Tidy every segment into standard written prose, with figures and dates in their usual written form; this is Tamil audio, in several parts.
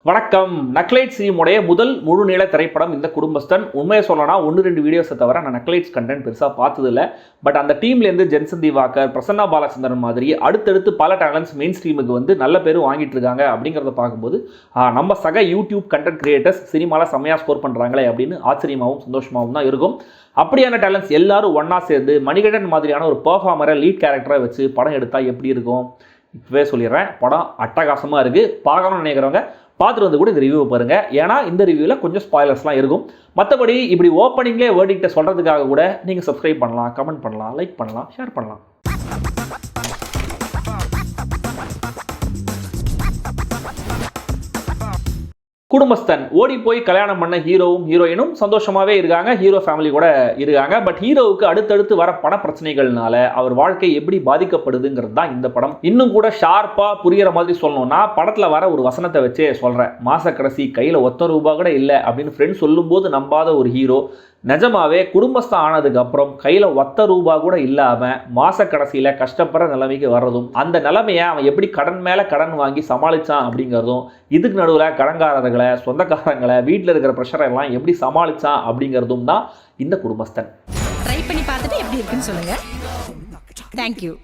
வணக்கம். நக்லைட்ஸ் டீமுடைய முதல் முழுநீள திரைப்படம் இந்த குடும்பஸ்தன். உண்மையை சொல்லனா 1-2 வீடியோஸை தவிர நான் நக்லைட்ஸ் கண்டென்ட் பெருசாக பார்த்ததில்லை. பட் அந்த டீம்லேருந்து ஜென்சன் திவாகர், பிரசன்னா பாலச்சந்திரன் மாதிரி அடுத்தடுத்து பல டேலண்ட்ஸ் மெயின் ஸ்ட்ரீமுக்கு வந்து நல்ல பேரும் வாங்கிட்டு இருக்காங்க. அப்படிங்கிறத பார்க்கும்போது நம்ம சக யூடியூப் கண்டென்ட் கிரியேட்டர்ஸ் சினிமாவில் செம்மையாக ஸ்கோர் பண்ணுறாங்களே அப்படின்னு ஆச்சரியமாகவும் சந்தோஷமாகவும் தான் இருக்கும். அப்படியான டேலண்ட்ஸ் எல்லாரும் ஒன்றா சேர்ந்து மணிகண்டன் மாதிரியான ஒரு பெர்ஃபார்மரை லீட் கேரக்டரை வச்சு படம் எடுத்தால் எப்படி இருக்கும்? இப்போவே சொல்லிடுறேன், படம் அட்டகாசமாக இருக்குது. பார்க்கணும்னு நினைக்கிறவங்க பார்த்துட்டு வந்து கூட இந்த ரிவ்யூவை பாருங்கள். ஏன்னா இந்த ரிவ்யூவில் கொஞ்சம் ஸ்பாய்லர்ஸ்லாம் இருக்கும். மற்றபடி இப்படி ஓப்பனிங்லேயே வேர்டிக்ட்டை சொல்கிறதுக்காக கூட நீங்கள் சப்ஸ்கிரைப் பண்ணலாம், கமெண்ட் பண்ணலாம், லைக் பண்ணலாம், ஷேர் பண்ணலாம். குடும்பஸ்தன் ஓடி போய் கல்யாணம் பண்ண ஹீரோவும் ஹீரோயினும் சந்தோஷமாகவே இருக்காங்க. ஹீரோ ஃபேமிலி கூட இருக்காங்க. பட் ஹீரோவுக்கு அடுத்தடுத்து வர பண பிரச்சனைகள்னால அவர் வாழ்க்கை எப்படி பாதிக்கப்படுதுங்கிறது தான் இந்த படம். இன்னும் கூட ஷார்ப்பாக புரிகிற மாதிரி சொல்லணும்னா படத்தில் வர ஒரு வசனத்தை வச்சே சொல்கிறேன். மாத கடைசி கையில் ₹1 கூட இல்லை அப்படின்னு ஃப்ரெண்ட் சொல்லும்போது நம்பாத ஒரு ஹீரோ நிஜமாவே குடும்பஸ்தான் ஆனதுக்கு அப்புறம் கையில் ₹1 கூட இல்லாமல் மாத கடைசியில் கஷ்டப்படுற நிலைமைக்கு வர்றதும், அந்த நிலைமையை அவன் எப்படி கடன் மேலே கடன் வாங்கி சமாளித்தான் அப்படிங்கிறதும், இதுக்கு நடுவில் கடன்காரர்களை, சொந்தக்காரங்களை, வீட்டில் இருக்கிற ப்ரெஷரை எல்லாம் எப்படி சமாளித்தான் அப்படிங்கிறதும் தான் இந்த குடும்பஸ்தன். ட்ரை பண்ணி பார்த்துட்டு எப்படி இருக்குன்னு சொல்லுங்க. தேங்க்யூ.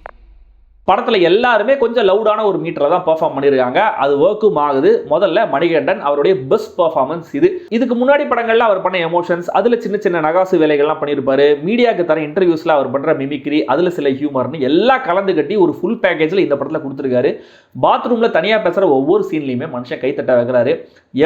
படத்தில் எல்லாருமே கொஞ்சம் லவுடான ஒரு மீட்டரை தான் பெர்ஃபார்ம் பண்ணியிருக்காங்க. அது ஒர்க்கும் ஆகுது. முதல்ல மணிகண்டன் அவருடைய பெஸ்ட் பெர்ஃபார்மன்ஸ் இது. இதுக்கு முன்னாடி படங்கள்ல அவர் பண்ண எமோஷன்ஸ், அதில் சின்ன சின்ன நகாசு வேலைகள்லாம் பண்ணியிருப்பாரு. மீடியாவுக்கு தர இன்டர்வியூஸில் அவர் பண்ணுற மிமிக்ரி, அதில் சில ஹியூமர்னு எல்லாம் கலந்து கட்டி ஒரு ஃபுல் பேக்கேஜில் இந்த படத்தில் கொடுத்துருக்காரு. பாத்ரூமில் தனியாக பேசுகிற ஒவ்வொரு சீன்லையுமே மனுஷன் கைத்தட்ட வைக்கிறாரு.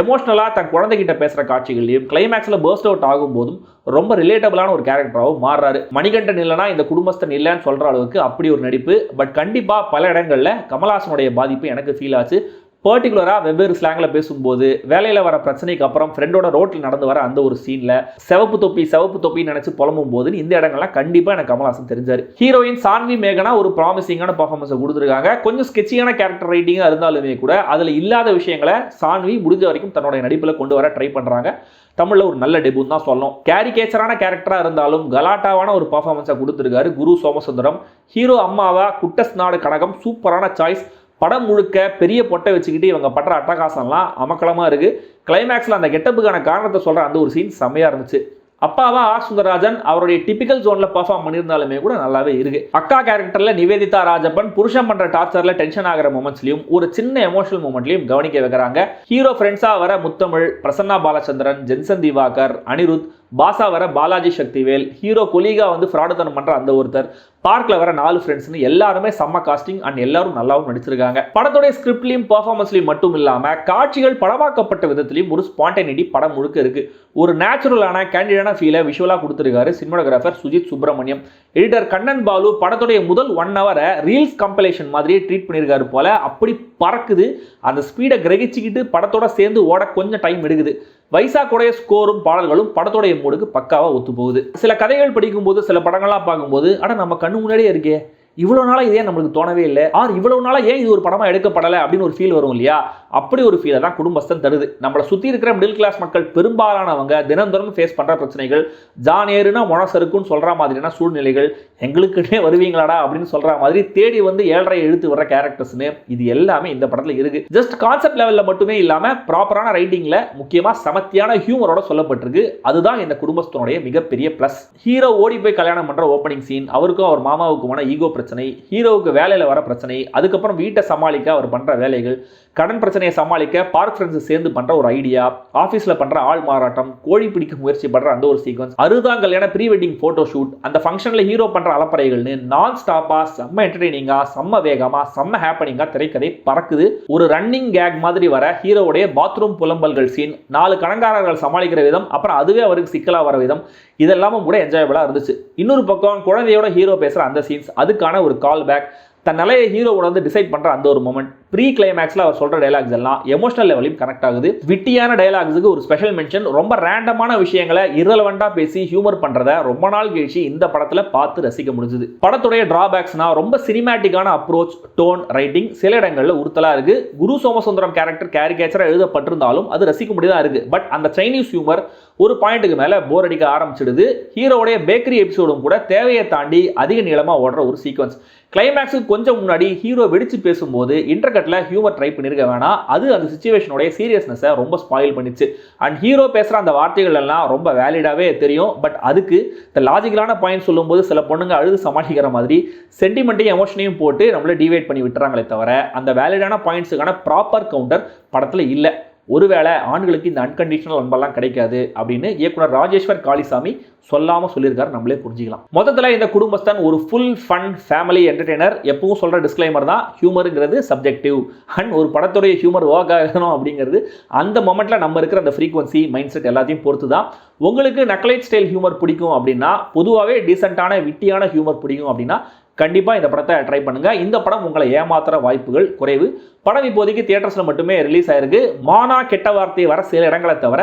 எமோஷனலாக தன் குழந்தைகிட்ட பேசுகிற காட்சிகள்லையும் கிளைமேக்ஸில் பர்ஸ்ட் அவுட் ஆகும் போதும் ரொம்ப ரிலேட்டபிளான ஒரு கேரக்டராகவும் மாறுறாரு. மணிகண்டன் இல்லைனா இந்த குடும்பஸ்தன் இல்லைன்னு சொல்கிற அளவுக்கு அப்படி ஒரு நடிப்பு. பட் கண்டிப்பாக பல இடங்களில் கமல்ஹாசனுடைய பாதிப்பு எனக்கு ஃபீல் ஆச்சு. பர்டிகுலராக வெவ்வேறு ஸ்லாங்கில் பேசும்போது, வேலையில் வர பிரச்சனைக்கு அப்புறம் ஃப்ரெண்டோட ரோட்டில் நடந்து வர அந்த ஒரு சீனில் சிவப்பு தொப்பின்னு நினச்சி புலம்பும் போது இந்த இடங்கள்லாம் கண்டிப்பாக எனக்கு கமல்ஹாசன் தெரிஞ்சார். ஹீரோயின் சான்வி மேகனா ஒரு ப்ராமிசிங்கான பர்ஃபார்மன்ஸை கொடுத்துருக்காங்க. கொஞ்சம் ஸ்கெட்சியான கேரக்டர் ரைட்டிங்காக இருந்தாலுமே கூட அதில் இல்லாத விஷயங்களை சான்வி முடிஞ்ச வரைக்கும் தன்னுடைய நடிப்பில் கொண்டு வர ட்ரை பண்ணுறாங்க. தமிழில் ஒரு நல்ல டெபியூன்னு தான் சொல்லணும். கேரிகேச்சரான கேரக்டராக இருந்தாலும் கலாட்டாவான ஒரு பர்ஃபார்மன்ஸை கொடுத்துருக்காரு குரு சோமசுந்தரம். ஹீரோ அம்மாவா குட்டஸ் நாடு கனகம் சூப்பரான சாய்ஸ். படம் முழுக்க பெரிய பொட்டை வச்சுக்கிட்டு இவங்க படுற அட்டகாசம்லாம் அமக்கலமாக இருக்குது. கிளைமேக்ஸில் அந்த கெட்டப்புக்கான காரணத்தை சொல்கிற அந்த ஒரு சீன் செம்மையாக இருந்துச்சு. அப்பாவா சுந்தரராஜன் அவருடைய டிபிக்கல் ஜோனில் பர்ஃபார்ம் பண்ணியிருந்தாலுமே கூட நல்லாவே இருக்கு. அக்கா கேரக்டரில் நிவேதிதா ராஜப்பன் புருஷன் பண்ணுற டார்ச்சரில் டென்ஷன் ஆகிற மூமெண்ட்ஸ்லையும் ஒரு சின்ன எமோஷனல் மூமெண்ட்லையும் கவனிக்க வைக்கிறாங்க. ஹீரோ ஃப்ரெண்ட்ஸாக வர முத்தமிழ், பிரசன்னா பாலச்சந்திரன், ஜென்சன் திவாகர், அனிருத், பாசா வர பாலாஜி சக்திவேல், ஹீரோ கொலிகா வந்து ஃப்ராடுத்தனம் பண்ணுற அந்த ஒருத்தர், பார்க்கில் வர 4 ஃப்ரெண்ட்ஸ்னு எல்லாருமே செம்ம காஸ்டிங் அண்ட் எல்லாரும் நல்லாவும் நடிச்சிருக்காங்க. படத்துடைய ஸ்கிரிப்ட்லையும் பர்ஃபார்மன்ஸ்லையும் மட்டும் இல்லாமல் காட்சிகள் படமாக்கப்பட்ட விதத்திலையும் ஒரு ஸ்பான்டேனிட்டி படம் முழுக்க இருக்கு. ஒரு நேச்சுரலான கேண்டிடான ஃபீலை விஷுவலாக கொடுத்துருக்காரு சினிமாட்டோகிராஃபர் சுஜித் சுப்பிரமணியம். எடிட்டர் கண்ணன் பாலு படத்துடைய முதல் 1 ஹவரை ரீல்ஸ் கம்பைலேஷன் மாதிரியே ட்ரீட் பண்ணியிருக்காரு போல. அப்படி பறக்குது. அந்த ஸ்பீடை கிரகிச்சிக்கிட்டு படத்தோட சேர்ந்து ஓட கொஞ்சம் டைம் எடுக்குது. வைசாக்குடைய ஸ்கோரும் பாடல்களும் படத்தோடைய மூடுக்கு பக்காவாக ஒத்து போகுது. சில கதைகள் படிக்கும்போது, சில படங்கள்லாம் பார்க்கும்போது, நம்ம கண்ணு முன்னாடியே இருக்கே, இவ்வளோ நாளாக இதே நம்மளுக்கு தோணவே இல்லை, இவ்வளவு நாளாக ஏன் இது ஒரு படமாக எடுக்கப்படலை அப்படின்னு ஒரு ஃபீல் வரும் இல்லையா? அப்படி ஒரு ஃபீலை தான் குடும்பஸ்தன் தருது. நம்மளை சுற்றி இருக்கிற மிடில் கிளாஸ் மக்கள் பெரும்பாலானவங்க தினம் ஃபேஸ் பண்ணுற பிரச்சனைகள், ஜானேருனா மொனசருக்குன்னு சொல்கிற மாதிரியான சூழ்நிலைகள், எங்களுக்குன்னே வருவீங்களாடா அப்படின்னு சொல்கிற மாதிரி தேடி வந்து 7.5 எழுத்து வர கேரக்டர்ஸ்னு இது எல்லாமே இந்த படத்தில் இருக்குது. ஜஸ்ட் கான்செப்ட் லெவலில் மட்டுமே இல்லாமல் ப்ராப்பரான ரைட்டிங்கில் முக்கியமாக சமத்தியான ஹியூமரோட சொல்லப்பட்டிருக்கு. அதுதான் இந்த குடும்பஸ்தனுடைய மிகப்பெரிய ப்ளஸ். ஹீரோ ஓடி போய் கல்யாணம் பண்ணுற ஓப்பனிங் சீன், அவருக்கும் அவர் மாமாவுக்குமான ஈகோ பிரச்சனை, ஹீரோவுக்கு வேலையில் வர பிரச்சனை, அதுக்கப்புறம் வீட்டை சமாளிக்க அவர் பண்ணுற வேலைகள், கடன் பிரச்சனையை சமாளிக்க பார்க் ஃப்ரெண்ட்ஸ் சேர்ந்து பண்ணுற ஒரு ஐடியா, ஆஃபீஸில் பண்ணுற ஆள் மாறாட்டம், கோழி பிடிக்க முயற்சி பண்ணுற அந்த ஒரு சீக்வன்ஸ், அறுபதாம் கல்யாண ப்ரீ வெட்டிங் ஃபோட்டோ ஷூட், அந்த ஃபங்க்ஷனில் ஹீரோ பண்ணுற அலப்பறைகள்னு நான் ஸ்டாப்பாக செம்ம என்டர்டெய்னிங்காக, செம்ம வேகமாக, செம்ம ஹேப்பனிங்காக திரைக்கதை பறக்குது. ஒரு ரன்னிங் கேக் மாதிரி வர ஹீரோவுடைய பாத்ரூம் புலம்பல்கள் சீன், 4 கடன்காரர்கள் சமாளிக்கிற விதம், அப்புறம் அதுவே அவருக்கு சிக்கலாக வர விதம், இதெல்லாமும் கூட என்ஜாயபிளாக இருந்துச்சு. இன்னொரு பக்கம் குழந்தையோட ஹீரோ பேசுகிற அந்த சீன்ஸ், அதுக்கான ஒரு கால் பேக், தன் நிலையை ஹீரோ உணர்ந்து டிசைட் பண்ணுற அந்த ஒரு மொமெண்ட், ப்ரீ கிளைமேக்ஸில் அவர் சொல்கிற டைலாக்ஸ் எல்லாம் எமோஷனல் லெவலையும் கனெக்ட் ஆகுது. விட்டியான டைலாக்ஸுக்கு ஒரு ஸ்பெஷல் மென்ஷன். ரொம்ப ரேண்டமான விஷயங்களை இரலவெண்டாக பேசி ஹியூமர் பண்ணுறத ரொம்ப நாள் கழிச்சு இந்த படத்தில் பார்த்து ரசிக்க முடிஞ்சுது. படத்துடைய டிராபேக்ஸ்னா ரொம்ப சினிமேட்டிக்கான அப்ரோச், டோன், ரைட்டிங் சில இடங்களில் உறுத்தலாக இருக்குது. குரு சோமசுந்தரம் கேரக்டர் கேரிகேச்சராக எழுதப்பட்டிருந்தாலும் அது ரசிக்க முடியதான் இருக்குது. பட் அந்த சைனீஸ் ஹியூமர் ஒரு பாயிண்ட்டுக்கு மேலே போர் அடிக்க ஆரம்பிச்சிடுது. ஹீரோடைய பேக்கரி எபிசோடும் கூட தேவையை தாண்டி அதிக நீளமாக ஓடுற ஒரு சீக்வன்ஸ். கிளைமேக்ஸுக்கு கொஞ்சம் முன்னாடி ஹீரோ வெடிச்சு பேசும்போது இன்டர் கட்டில் ஹியூமர் ட்ரை பண்ணியிருக்க வேணாம். அது அந்த சுச்சுவேஷனுடைய சீரியஸ்னஸை ரொம்ப ஸ்பாயில் பண்ணிச்சு. அண்ட் ஹீரோ பேசுகிற அந்த வார்த்தைகள் எல்லாம் ரொம்ப வேலிடாகவே தெரியும். பட் அதுக்கு இந்த லாஜிக்கலான பாயிண்ட் சொல்லும்போது சில பொண்ணுங்க அழுது சமாளிக்கிற மாதிரி சென்டிமெண்ட்டையும் எமோஷனையும் போட்டு நம்மள டிவைட் பண்ணி விட்டுறாங்களே தவிர அந்த வேலிடான பாயிண்ட்ஸுக்கான ப்ராப்பர் கவுண்டர் படத்தில் இல்லை. ஒருவேளை ஆண்களுக்கு இந்த அன்கண்டிஷனல் அன்பெல்லாம் கிடைக்காது அப்படின்னு இயக்குனர் ராஜேஸ்வர் காளிசாமி சொல்லாமல் சொல்லியிருக்காரு, நம்மளே புரிஞ்சிக்கலாம். மொத்தத்தில் இந்த குடும்பஸ்தான் ஒரு ஃபுல் ஃபன் ஃபேமிலி என்டர்டெய்னர். எப்பவும் சொல்கிற டிஸ்க்ளைமர் தான், ஹியூமருங்கிறது சப்ஜெக்டிவ். அண்ட் ஒரு படத்துடைய ஹியூமர் ஒர்க் ஆகணும் அப்படிங்கிறது அந்த மொமெண்ட்டில் நம்ம இருக்கிற அந்த ஃப்ரீக்வன்சி மைண்ட் செட் எல்லாத்தையும் பொறுத்து தான். உங்களுக்கு நக்லைட் ஸ்டைல் ஹியூமர் பிடிக்கும் அப்படின்னா, பொதுவாகவே டீசெண்டான விட்டியான ஹியூமர் பிடிக்கும் அப்படின்னா கண்டிப்பாக இந்த படத்தை ட்ரை பண்ணுங்கள். இந்த படம் உங்களை ஏமாத்துற வாய்ப்புகள் குறைவு. படம் இப்போதைக்கு தியேட்டர்ஸில் மட்டுமே ரிலீஸ் ஆயிருக்கு. மானா கெட்ட வார்த்தை வர சில இடங்களை தவிர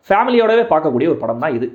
ஃபேமிலியோடவே பார்க்கக்கூடிய ஒரு படம் தான் இது.